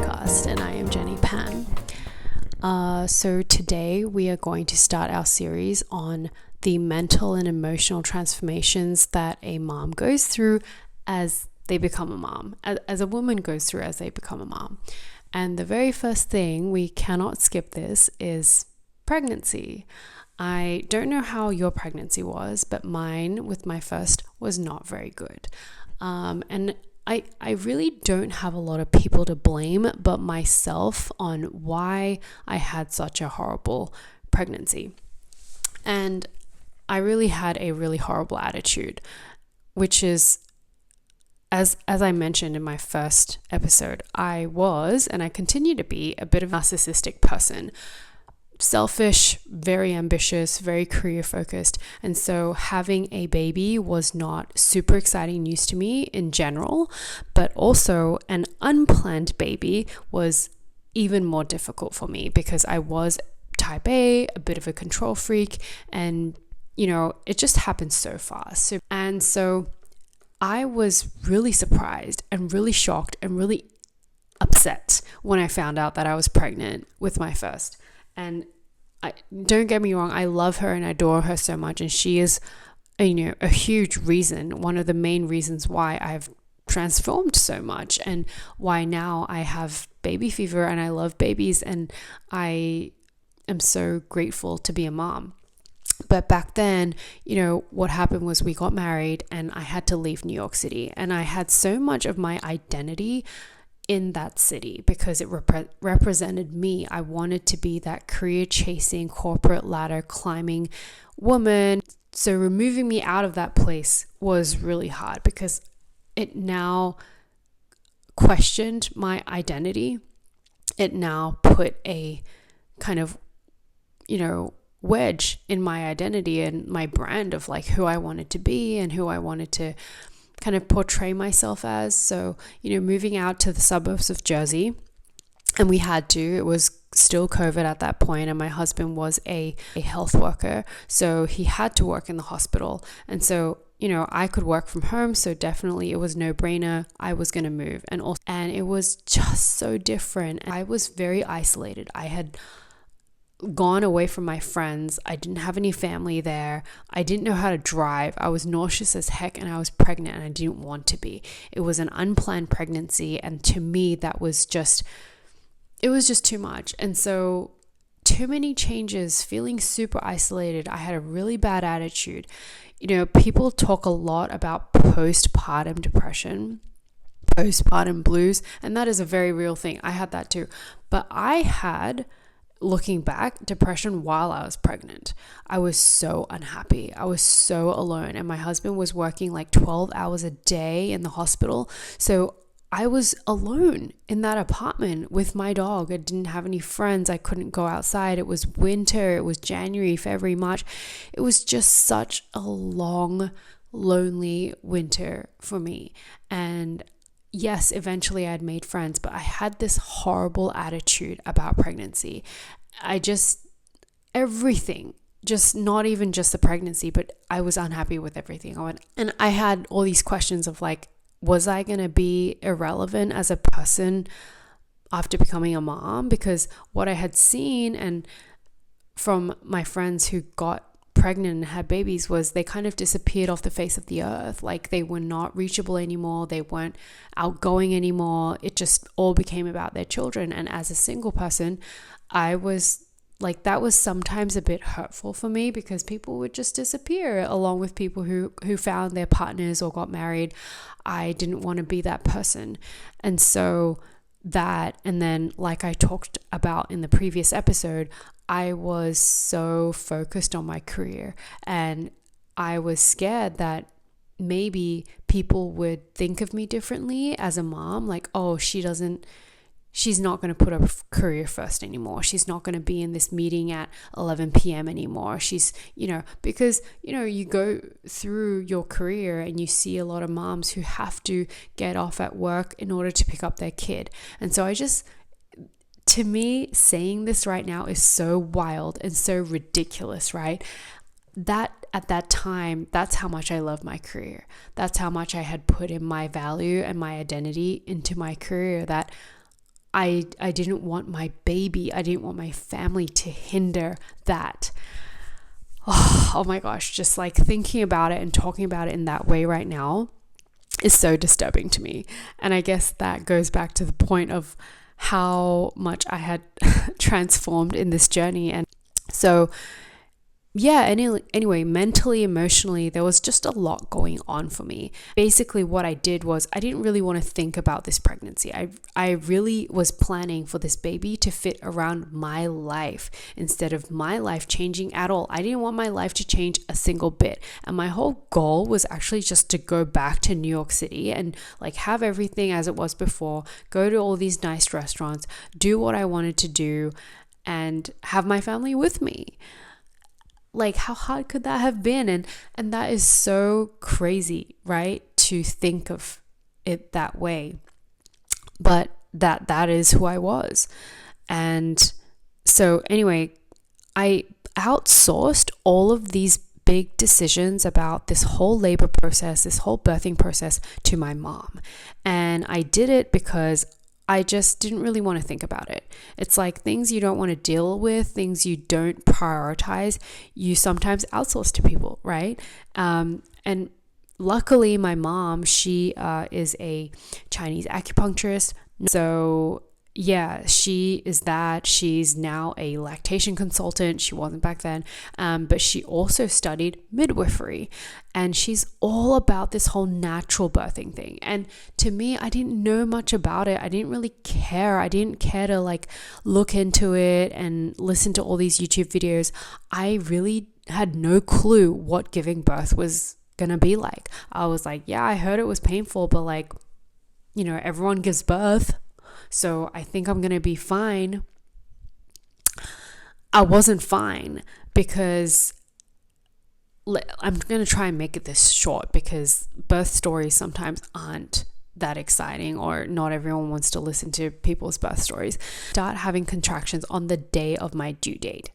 podcast, and I am Jenny Pan. So today we are going to start our series on the mental and emotional transformations that a mom goes through as they become a mom, as a woman goes through as they become a mom. And the very first thing, we cannot skip this, is pregnancy. I don't know how your pregnancy was, but mine with my first was not very good. And I really don't have a lot of people to blame but myself on why I had such a horrible pregnancy. And I really had a really horrible attitude, which is, as I mentioned in my first episode, I was, and I continue to be, a bit of a narcissistic person. Selfish, very ambitious, very career focused. And so having a baby was not super exciting news to me in general, but also an unplanned baby was even more difficult for me because I was type A, a bit of a control freak, and it just happened so fast. And so I was really surprised and really shocked and really upset when I found out that I was pregnant with my first. And don't get me wrong, I love her and adore her so much, and she is a huge reason, one of the main reasons why I've transformed so much and why now I have baby fever and I love babies and I am so grateful to be a mom. But back then, what happened was we got married and I had to leave New York City, and I had so much of my identity in that city because it represented me. I wanted to be that career chasing, corporate ladder climbing woman. So removing me out of that place was really hard because it now questioned my identity. It now put a kind of, wedge in my identity and my brand of like who I wanted to be and who I wanted to kind of portray myself as. So, moving out to the suburbs of Jersey, and we had to, it was still COVID at that point, and my husband was a health worker, so he had to work in the hospital. And so, I could work from home, so definitely it was no brainer. I was going to move. And it was just so different. I was very isolated. I had gone away from my friends. I didn't have any family there. I didn't know how to drive. I was nauseous as heck, and I was pregnant and I didn't want to be. It was an unplanned pregnancy, and to me that was just too much. And so too many changes, feeling super isolated. I had a really bad attitude. People talk a lot about postpartum depression, postpartum blues, and that is a very real thing. I had that too. But I had, looking back, depression while I was pregnant. I was so unhappy. I was so alone. And my husband was working like 12 hours a day in the hospital. So I was alone in that apartment with my dog. I didn't have any friends. I couldn't go outside. It was winter. It was January, February, March. It was just such a long, lonely winter for me. And yes, eventually I'd made friends, but I had this horrible attitude about pregnancy. Everything, just not even just the pregnancy, but I was unhappy with everything. And I had all these questions of like, was I going to be irrelevant as a person after becoming a mom? Because what I had seen and from my friends who got pregnant and had babies was they kind of disappeared off the face of the earth. Like they were not reachable anymore. They weren't outgoing anymore. It just all became about their children. And as a single person, I was like, that was sometimes a bit hurtful for me because people would just disappear along with people who found their partners or got married. I didn't want to be that person. And so that, and then like I talked about in the previous episode, I was so focused on my career and I was scared that maybe people would think of me differently as a mom. Like, oh, she's not going to put her career first anymore. She's not going to be in this meeting at 11 p.m. anymore. She's, because, you go through your career and you see a lot of moms who have to get off at work in order to pick up their kid. And so to me, saying this right now is so wild and so ridiculous, right? That at that time, that's how much I love my career. That's how much I had put in my value and my identity into my career, that I didn't want my baby, I didn't want my family to hinder that. Oh my gosh, just like thinking about it and talking about it in that way right now is so disturbing to me. And I guess that goes back to the point of how much I had transformed in this journey. And so yeah, anyway, mentally, emotionally, there was just a lot going on for me. Basically, what I did was I didn't really want to think about this pregnancy. I really was planning for this baby to fit around my life instead of my life changing at all. I didn't want my life to change a single bit. And my whole goal was actually just to go back to New York City and like have everything as it was before, go to all these nice restaurants, do what I wanted to do, and have my family with me. Like, how hard could that have been? And that is so crazy, right? To think of it that way. But that is who I was. And so anyway, I outsourced all of these big decisions about this whole labor process, this whole birthing process to my mom. And I did it because I just didn't really want to think about it. It's like things you don't want to deal with, things you don't prioritize, you sometimes outsource to people, right? And luckily, my mom, she is a Chinese acupuncturist. So yeah, she is that. She's now a lactation consultant. She wasn't back then. But she also studied midwifery. And she's all about this whole natural birthing thing. And to me, I didn't know much about it. I didn't really care. I didn't care to like look into it and listen to all these YouTube videos. I really had no clue what giving birth was going to be like. I was like, yeah, I heard it was painful, but like, you know, everyone gives birth. So I think I'm going to be fine. I wasn't fine because I'm going to try and make it this short because birth stories sometimes aren't that exciting, or not everyone wants to listen to people's birth stories. Start having contractions on the day of my due date.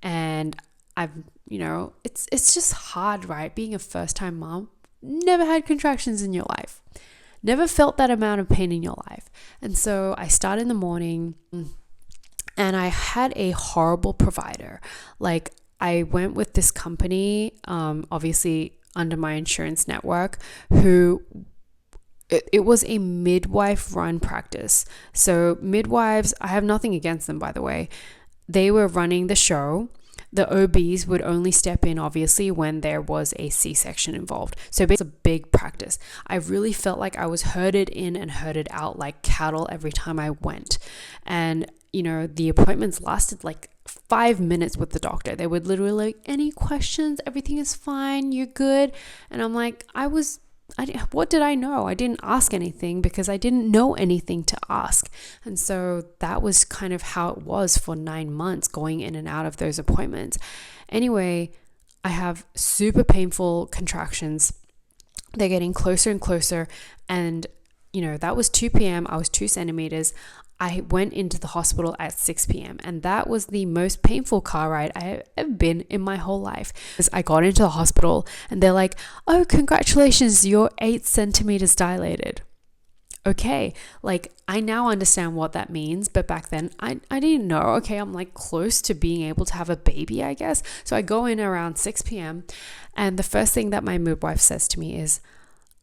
And I've, you know, it's just hard, right? Being a first-time mom, never had contractions in your life. Never felt that amount of pain in your life. And so I start in the morning and I had a horrible provider. Like I went with this company, obviously under my insurance network, who it was a midwife run practice. So midwives, I have nothing against them, by the way. They were running the show. The OBs would only step in, obviously, when there was a C-section involved. So it's a big practice. I really felt like I was herded in and herded out like cattle every time I went. And, you know, the appointments lasted like 5 minutes with the doctor. They would literally like, any questions? Everything is fine. You're good. And I'm like, what did I know? I didn't ask anything because I didn't know anything to ask. And so that was kind of how it was for 9 months, going in and out of those appointments. Anyway, I have super painful contractions. They're getting closer and closer. And, you know, that was 2 p.m. I was 2 centimeters. I went into the hospital at 6 p.m. and that was the most painful car ride I have ever been in my whole life. Because I got into the hospital and they're like, oh, congratulations, you're 8 centimeters dilated. Okay, like I now understand what that means, but back then I didn't know. Okay, I'm like close to being able to have a baby, I guess. So I go in around 6 p.m. and the first thing that my midwife says to me is,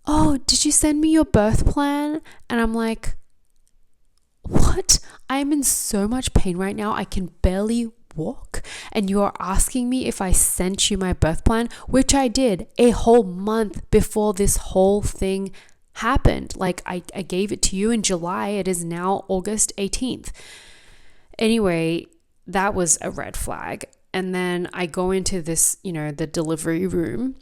oh, did you send me your birth plan? And I'm like, what? I'm in so much pain right now. I can barely walk. And you are asking me if I sent you my birth plan, which I did a whole month before this whole thing happened. Like I gave it to you in July. It is now August 18th. Anyway, that was a red flag. And then I go into this, you know, the delivery room.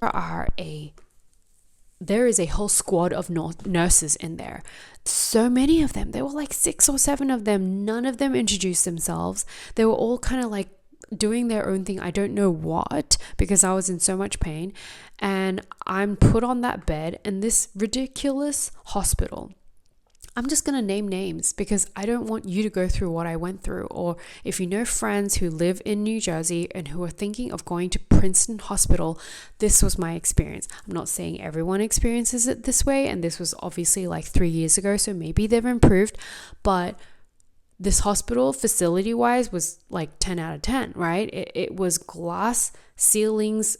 There is a whole squad of nurses in there. So many of them. There were like 6 or 7 of them. None of them introduced themselves. They were all kind of like doing their own thing. I don't know what, because I was in so much pain. And I'm put on that bed in this ridiculous hospital. I'm just going to name names because I don't want you to go through what I went through. Or if you know friends who live in New Jersey and who are thinking of going to Princeton Hospital, this was my experience. I'm not saying everyone experiences it this way. And this was obviously like 3 years ago. So maybe they've improved. But This hospital, facility wise, was like 10 out of 10, right? It was glass ceilings,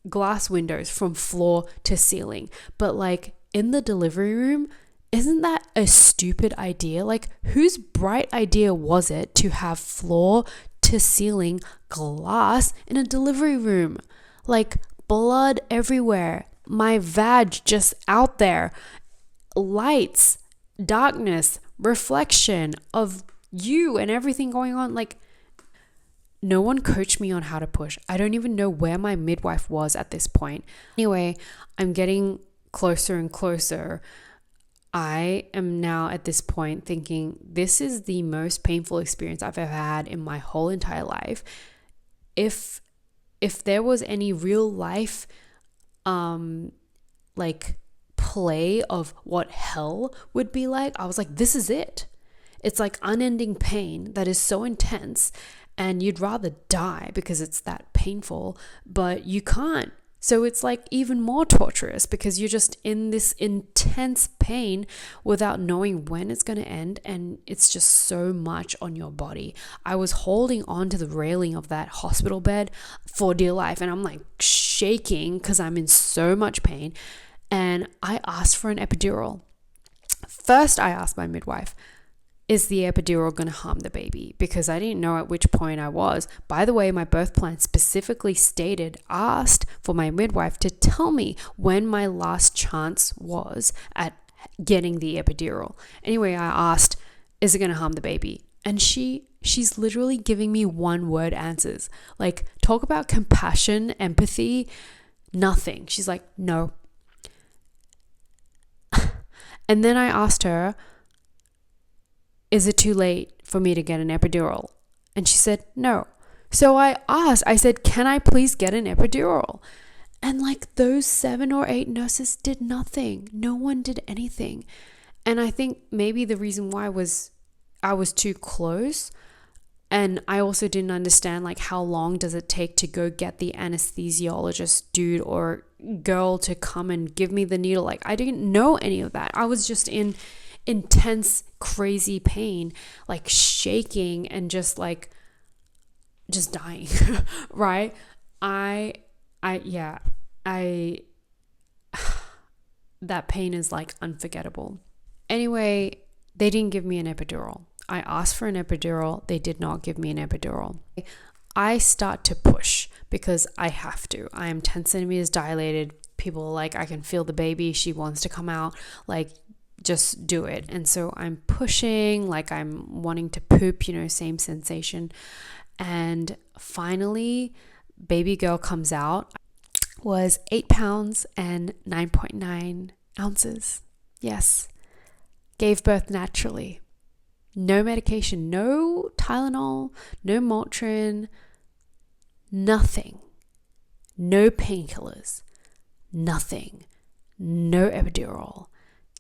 glass windows from floor to ceiling. But like in the delivery room, isn't that a stupid idea? Like, whose bright idea was it to have floor to ceiling glass in a delivery room? Like, blood everywhere, my vag just out there, lights, darkness, reflection of you and everything going on. Like, no one coached me on how to push. I don't even know where my midwife was at this point. Anyway, I'm getting closer and closer. I am now at this point thinking this is the most painful experience I've ever had in my whole entire life. If there was any real life like play of what hell would be like, I was like, this is it. It's like unending pain that is so intense, and you'd rather die because it's that painful, but you can't. So it's like even more torturous because you're just in this intense pain without knowing when it's going to end, and it's just so much on your body. I was holding on to the railing of that hospital bed for dear life, and I'm like shaking because I'm in so much pain. And I asked for an epidural. First, I asked my midwife, is the epidural going to harm the baby? Because I didn't know at which point I was. By the way, my birth plan specifically asked for my midwife to tell me when my last chance was at getting the epidural. Anyway, I asked, is it going to harm the baby? And she's literally giving me one word answers. Like, talk about compassion, empathy, nothing. She's like, no. And then I asked her, is it too late for me to get an epidural? And she said, no. So I said, can I please get an epidural? And like those 7 or 8 nurses did nothing. No one did anything. And I think maybe the reason why was I was too close. And I also didn't understand like how long does it take to go get the anesthesiologist dude or girl to come and give me the needle. Like, I didn't know any of that. I was just in intense, crazy pain, like shaking and just dying, right? That pain is like unforgettable. Anyway, they didn't give me an epidural. I asked for an epidural. They did not give me an epidural. I start to push because I have to. I am 10 centimeters dilated. People are like, I can feel the baby. She wants to come out. Like, just do it. And so I'm pushing, like I'm wanting to poop, same sensation. And finally, baby girl comes out, was 8 pounds and 9.9 ounces. Yes. Gave birth naturally. No medication, no Tylenol, no Motrin, nothing. No painkillers, nothing. No epidural.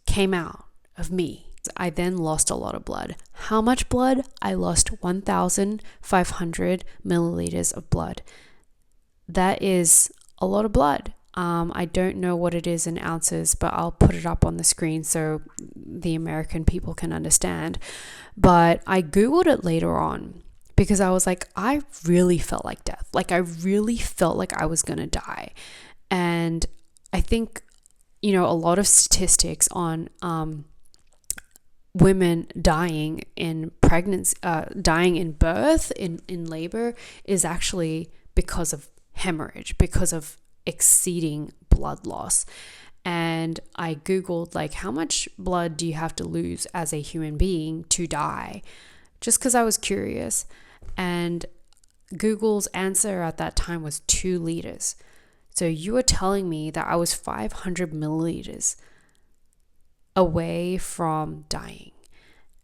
Came out of me. I then lost a lot of blood. How much blood? I lost 1,500 milliliters of blood. That is a lot of blood. I don't know what it is in ounces, but I'll put it up on the screen so the American people can understand. But I Googled it later on because I was like, I really felt like death. Like, I really felt like I was going to die. And I think, a lot of statistics on women dying in pregnancy, dying in birth, in labor, is actually because of hemorrhage, because of exceeding blood loss. And I Googled, like, how much blood do you have to lose as a human being to die? Just because I was curious. And Google's answer at that time was 2 liters. So you are telling me that I was 500 milliliters away from dying.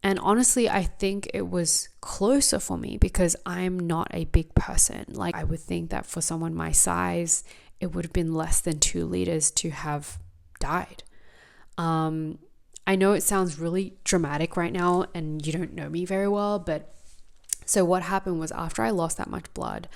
And honestly, I think it was closer for me because I'm not a big person. Like, I would think that for someone my size, it would have been less than 2 liters to have died. I know it sounds really dramatic right now and you don't know me very well, but so what happened was after I lost that much blood,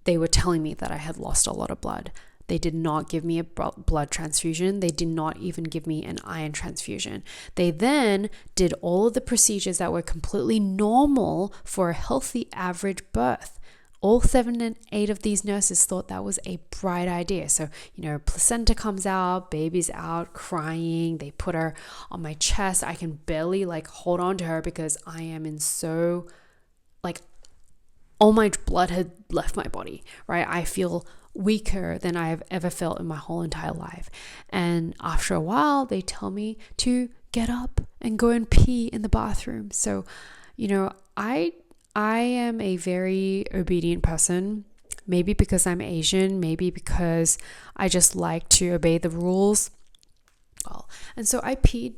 they were telling me that I had lost a lot of blood. They did not give me a blood transfusion. They did not even give me an iron transfusion. They then did all of the procedures that were completely normal for a healthy average birth. All 7 and 8 of these nurses thought that was a bright idea. So, placenta comes out, baby's out, crying. They put her on my chest. I can barely hold on to her because I am in so all my blood had left my body, right? I feel weaker than I have ever felt in my whole entire life. And after a while, they tell me to get up and go and pee in the bathroom. So, I am a very obedient person, maybe because I'm Asian, maybe because I just like to obey the rules. Well, and so I peed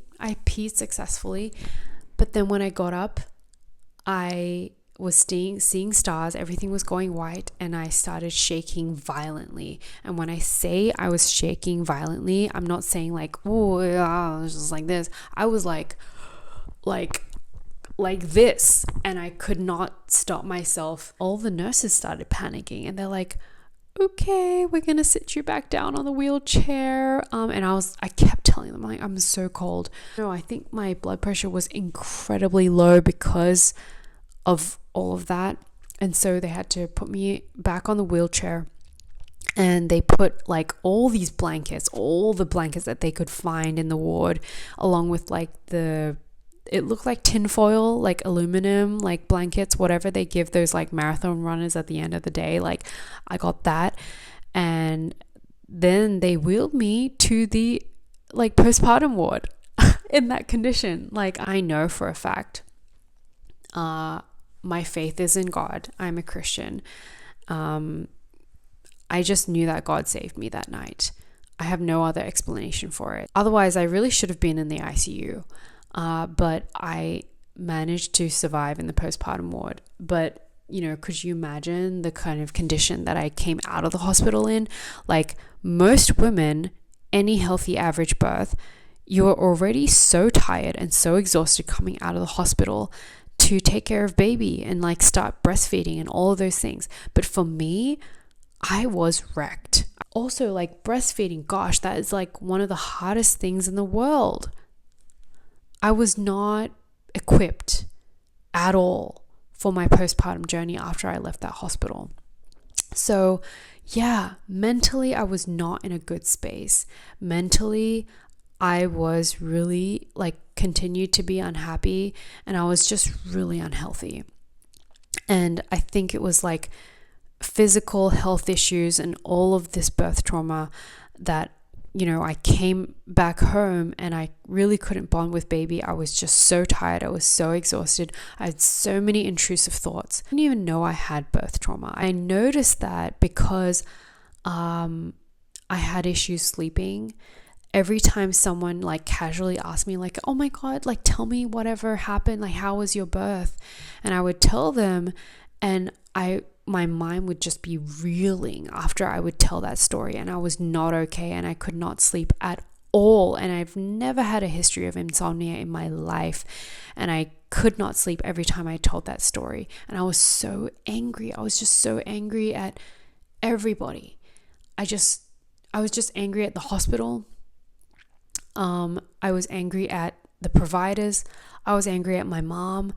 successfully. But then when I got up, I was seeing stars, everything was going white, and I started shaking violently. And when I say I was shaking violently, I'm not saying oh, yeah, it was just like this. I was like this, and I could not stop myself. All the nurses started panicking, and they're like, okay, we're gonna sit you back down on the wheelchair. And I kept telling them, I'm so cold. I think my blood pressure was incredibly low because of all of that. And so they had to put me back on the wheelchair, and they put all these blankets, all the blankets that they could find in the ward, along with it looked like tinfoil, aluminum, blankets, whatever they give those marathon runners at the end of the day. I got that. And then they wheeled me to the postpartum ward in that condition. I know for a fact, my faith is in God. I'm a Christian. I just knew that God saved me that night. I have no other explanation for it. Otherwise, I really should have been in the ICU. But I managed to survive in the postpartum ward. But, could you imagine the kind of condition that I came out of the hospital in? Most women, any healthy average birth, you're already so tired and so exhausted coming out of the hospital to take care of baby and start breastfeeding and all of those things. But for me, I was wrecked. Also, breastfeeding, gosh, that is one of the hardest things in the world. I was not equipped at all for my postpartum journey after I left that hospital. So yeah, mentally, I was not in a good space. Mentally, I was really continued to be unhappy, and I was just really unhealthy. And I think it was physical health issues and all of this birth trauma that I came back home and I really couldn't bond with baby. I was just so tired. I was so exhausted. I had so many intrusive thoughts. I didn't even know I had birth trauma. I noticed that because I had issues sleeping. Every time someone casually asked me oh my God, tell me whatever happened, how was your birth? And I would tell them, and my mind would just be reeling after I would tell that story, and I was not okay, and I could not sleep at all. And I've never had a history of insomnia in my life, and I could not sleep every time I told that story. And I was so angry. I was just so angry at everybody. I was just angry at the hospital. I was angry at the providers. I was angry at my mom,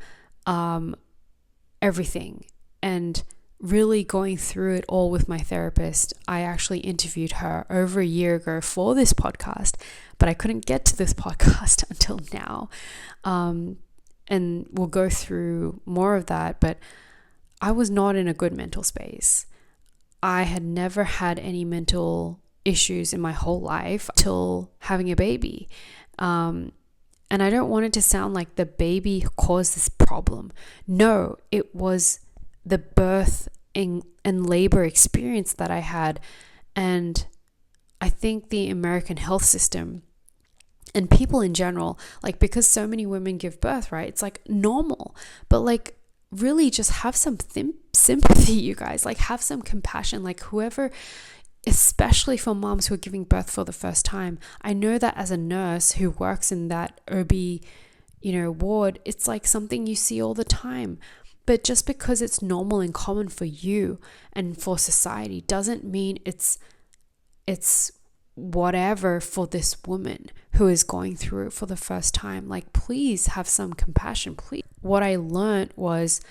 everything. And really going through it all with my therapist. I actually interviewed her over a year ago for this podcast, but I couldn't get to this podcast until now. And we'll go through more of that, but I was not in a good mental space. I had never had any mental issues in my whole life till having a baby. And I don't want it to sound like the baby caused this problem. No, it was the birth and labor experience that I had. And I think the American health system and people in general, because so many women give birth, right? It's normal, but really just have some sympathy, you guys, have some compassion, whoever, especially for moms who are giving birth for the first time. I know that as a nurse who works in that OB, ward, it's something you see all the time. But just because it's normal and common for you and for society doesn't mean it's it's whatever for this woman who is going through it for the first time. Like, please have some compassion, please. What I learned was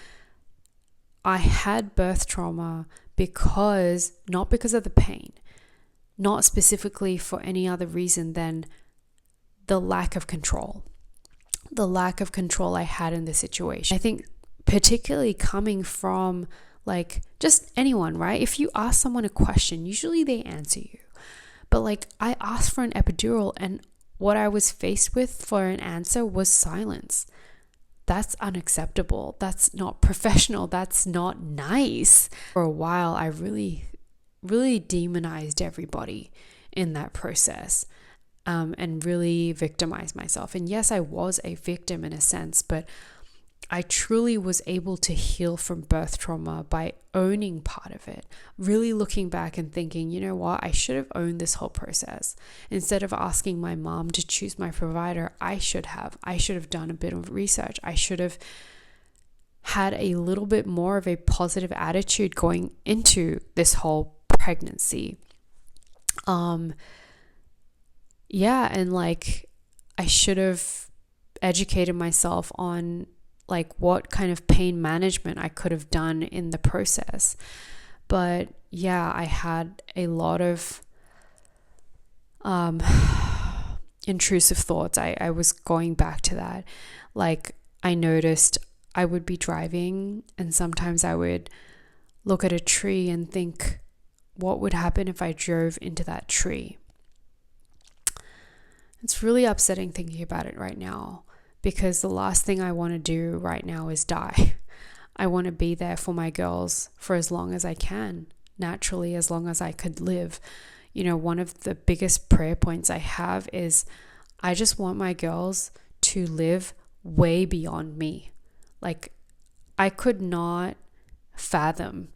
I had birth trauma not because of the pain, not specifically for any other reason than the lack of control I had in the situation. I think particularly coming from like just anyone, right? If you ask someone a question, usually they answer you. But like, I asked for an epidural, and what I was faced with for an answer was silence. That's unacceptable. That's not professional. That's not nice. For a while, I really, really demonized everybody in that process, and really victimized myself. And yes, I was a victim in a sense, but I truly was able to heal from birth trauma by owning part of it, really looking back and thinking, you know what, I should have owned this whole process. Instead of asking my mom to choose my provider, I should have done a bit of research. I should have had a little bit more of a positive attitude going into this whole pregnancy. And like, I should have educated myself on like what kind of pain management I could have done in the process. But yeah, I had a lot of intrusive thoughts. I was going back to that. Like, I noticed I would be driving, and sometimes I would look at a tree and think, what would happen if I drove into that tree? It's really upsetting thinking about it right now, because the last thing I want to do right now is die. I want to be there for my girls for as long as I can, naturally, as long as I could live. You know, one of the biggest prayer points I have is I just want my girls to live way beyond me. Like, I could not fathom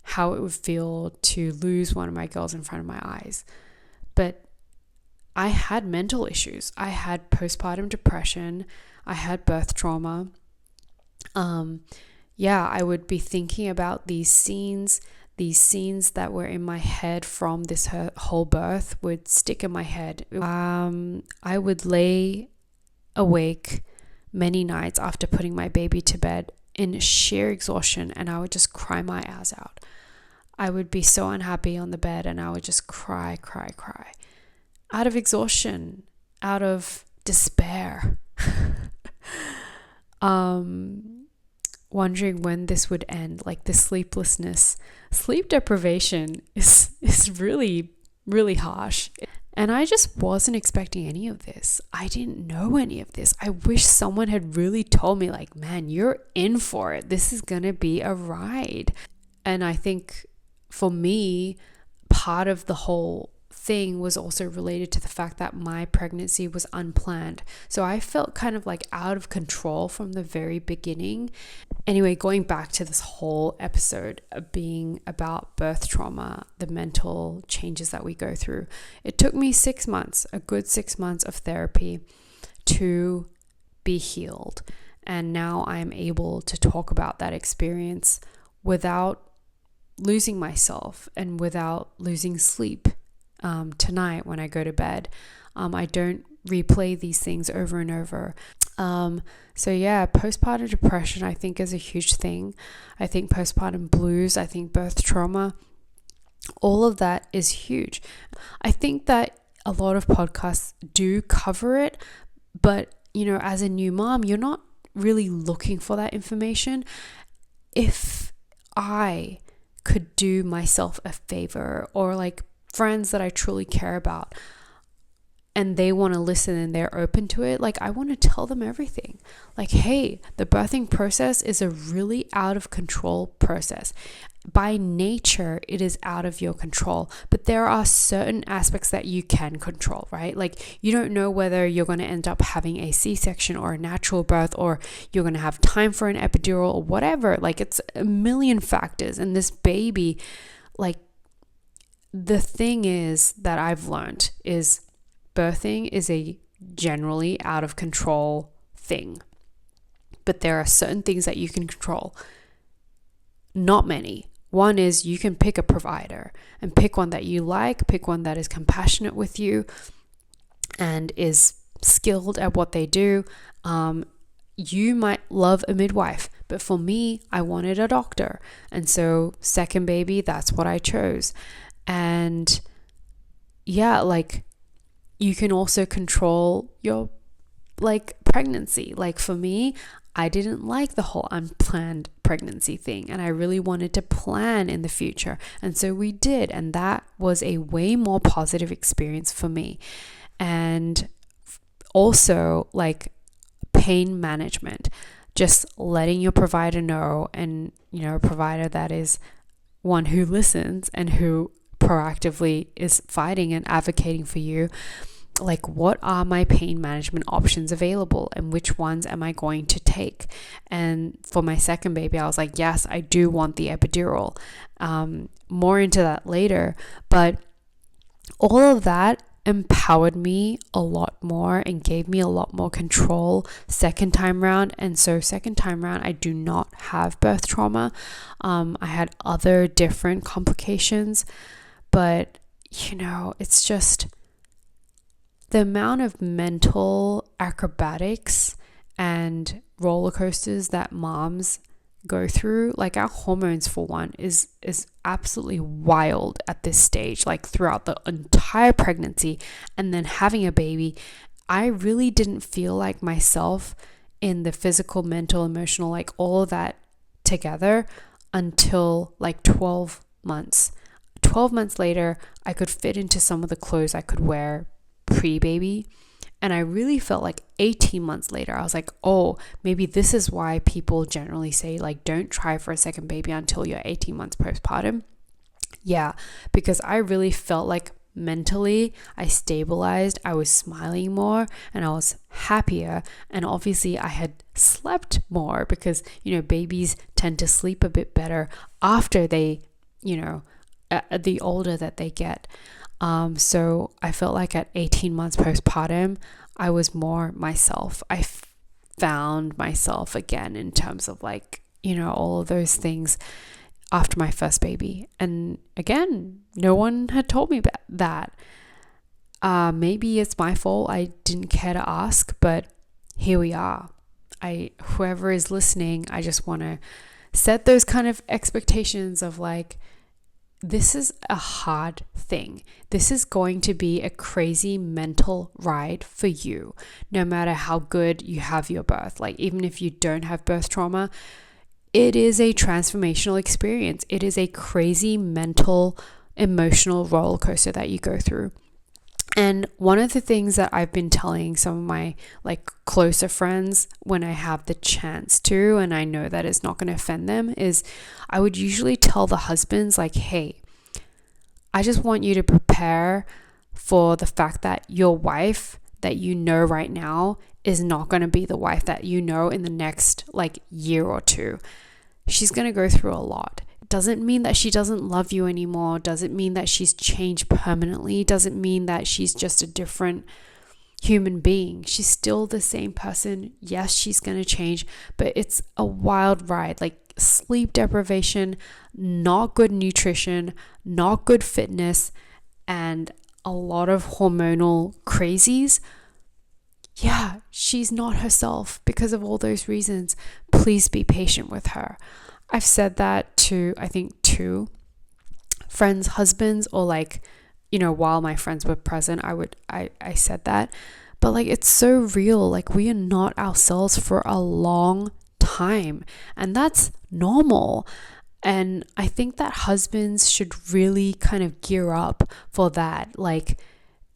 how it would feel to lose one of my girls in front of my eyes. But I had mental issues. I had postpartum depression. I had birth trauma. I would be thinking about these scenes that were in my head from this whole birth would stick in my head. I would lay awake many nights after putting my baby to bed in sheer exhaustion, and I would just cry my ass out. I would be so unhappy on the bed, and I would just cry. Out of exhaustion, out of despair. Wondering when this would end, like the sleeplessness. Sleep deprivation is really, really harsh. And I just wasn't expecting any of this. I didn't know any of this. I wish someone had really told me, like, man, you're in for it. This is going to be a ride. And I think for me, part of the whole thing was also related to the fact that my pregnancy was unplanned. So I felt kind of like out of control from the very beginning. Anyway, going back to this whole episode of being about birth trauma, the mental changes that we go through, it took me 6 months, a good 6 months of therapy to be healed. And now I am able to talk about that experience without losing myself and without losing sleep. Tonight when I go to bed, I don't replay these things over and over. Postpartum depression I think is a huge thing. I think postpartum blues, I think birth trauma, all of that is huge. I think that a lot of podcasts do cover it, but you know, as a new mom, you're not really looking for that information. If I could do myself a favor, or like friends that I truly care about, and they want to listen and they're open to it, like, I want to tell them everything. Like, hey, the birthing process is a really out of control process. By nature, it is out of your control, but there are certain aspects that you can control, right? Like, you don't know whether you're going to end up having a C-section or a natural birth, or you're going to have time for an epidural or whatever. Like, it's a million factors. And this baby, like, the thing is that I've learned is birthing is a generally out of control thing, but there are certain things that you can control. Not many, one is you can pick a provider and pick one that you like, pick one that is compassionate with you and is skilled at what they do. You might love a midwife, but for me, I wanted a doctor. And so second baby, that's what I chose. And yeah, like you can also control your like pregnancy. Like for me, I didn't like the whole unplanned pregnancy thing, and I really wanted to plan in the future. And so we did, and that was a way more positive experience for me. And also like pain management, just letting your provider know, and a provider that is one who listens and who proactively is fighting and advocating for you, like what are my pain management options available and which ones am I going to take. And for my second baby, I was like, yes, I do want the epidural. More into that later, but all of that empowered me a lot more and gave me a lot more control second time round. And so second time round, I do not have birth trauma. I had other different complications, but it's just the amount of mental acrobatics and roller coasters that moms go through. Like our hormones, for one, is absolutely wild at this stage, like throughout the entire pregnancy. And then having a baby, I really didn't feel like myself in the physical, mental, emotional, like all of that together until like 12 months. 12 months later, I could fit into some of the clothes I could wear pre-baby. And I really felt like 18 months later, I was like, oh, maybe this is why people generally say, like, don't try for a second baby until you're 18 months postpartum. Yeah, because I really felt like mentally I stabilized, I was smiling more, and I was happier. And obviously I had slept more because, babies tend to sleep a bit better after they, the older that they get. So I felt like at 18 months postpartum, I was more myself. I found myself again in terms of like, all of those things after my first baby. And again, no one had told me that. Maybe it's my fault. I didn't care to ask, but here we are. Whoever is listening, I just want to set those kind of expectations of like, this is a hard thing. This is going to be a crazy mental ride for you, no matter how good you have your birth. Like, even if you don't have birth trauma, it is a transformational experience. It is a crazy mental, emotional roller coaster that you go through. And one of the things that I've been telling some of my like closer friends when I have the chance to, and I know that it's not going to offend them, is I would usually tell the husbands like, hey, I just want you to prepare for the fact that your wife that you know right now is not going to be the wife that you know in the next like year or two. She's going to go through a lot. Doesn't mean that she doesn't love you anymore. Doesn't mean that she's changed permanently. Doesn't mean that she's just a different human being. She's still the same person. Yes, she's going to change, but it's a wild ride. Like sleep deprivation, not good nutrition, not good fitness, and a lot of hormonal crazies. Yeah, she's not herself because of all those reasons. Please be patient with her. I've said that to, I think, 2 friends' husbands, or like, while my friends were present, I said that. But like, it's so real. Like, we are not ourselves for a long time, and that's normal. And I think that husbands should really kind of gear up for that. Like,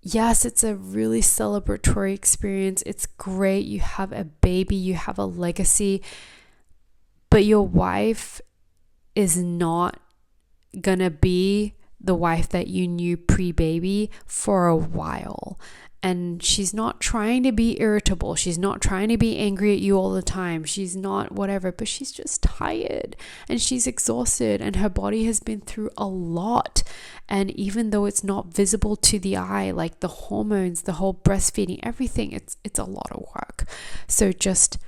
yes, it's a really celebratory experience. It's great. You have a baby, you have a legacy. But your wife is not gonna be the wife that you knew pre-baby for a while. And she's not trying to be irritable. She's not trying to be angry at you all the time. She's not whatever, but she's just tired and she's exhausted and her body has been through a lot. And even though it's not visible to the eye, like the hormones, the whole breastfeeding, everything, it's a lot of work. So just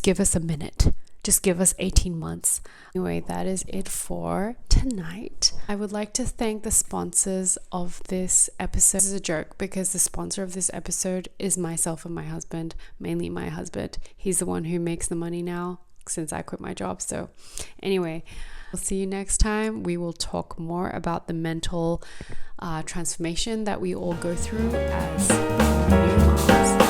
give us a minute. just give us 18 months. Anyway, that is it for tonight. I would like to thank the sponsors of this episode. This is a joke because the sponsor of this episode is myself and my husband, mainly my husband. He's the one who makes the money now since I quit my job. So anyway, we'll see you next time. We will talk more about the mental transformation that we all go through as new moms.